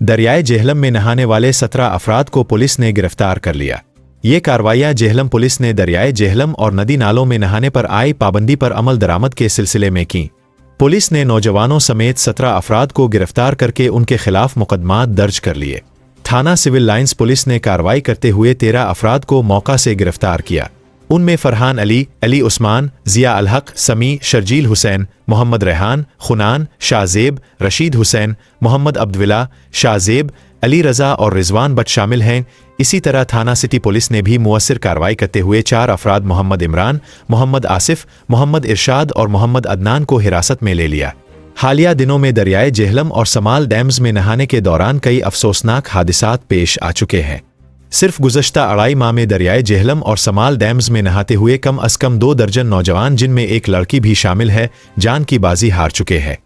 दरियाए जेहलम में नहाने वाले 17 अफराद को पुलिस ने गिरफ्तार कर लिया। ये कार्रवाइयां जेहलम पुलिस ने दरियाए जेहलम और नदी नालों में नहाने पर आई पाबंदी पर अमल दरामद के सिलसिले में की। पुलिस ने नौजवानों समेत 17 अफराद को गिरफ्तार करके उनके खिलाफ मुकदमात दर्ज कर लिए। थाना सिविल लाइंस पुलिस ने कार्रवाई करते हुए 13 अफराद को मौका से गिरफ्तार किया। उनमें फरहान अली, अली उस्मान, जिया अल हक, समी, शर्जील हुसैन, मोहम्मद रेहान, खुनान, शाहजेब, रशीद हुसैन, मोहम्मद अब्दुल्ला, शाहजेब, अली रज़ा और रिजवान बट शामिल हैं। इसी तरह थाना सिटी पुलिस ने भी मुअस्सिर कार्रवाई करते हुए 4 अफराद मोहम्मद इमरान, मोहम्मद आसिफ, मोहम्मद इरशाद और मोहम्मद अदनान को हिरासत में ले लिया। हालिया दिनों में दरियाए जेहलम और समाल डैम्स में नहाने के दौरान कई अफसोसनाक हादिसात पेश आ चुके हैं। सिर्फ गुज़श्ता 2.5 माह में दरियाए जेहलम और समाल डैम्स में नहाते हुए कम अज़ कम 2 दर्जन नौजवान, जिनमें एक लड़की भी शामिल है, जान की बाजी हार चुके हैं।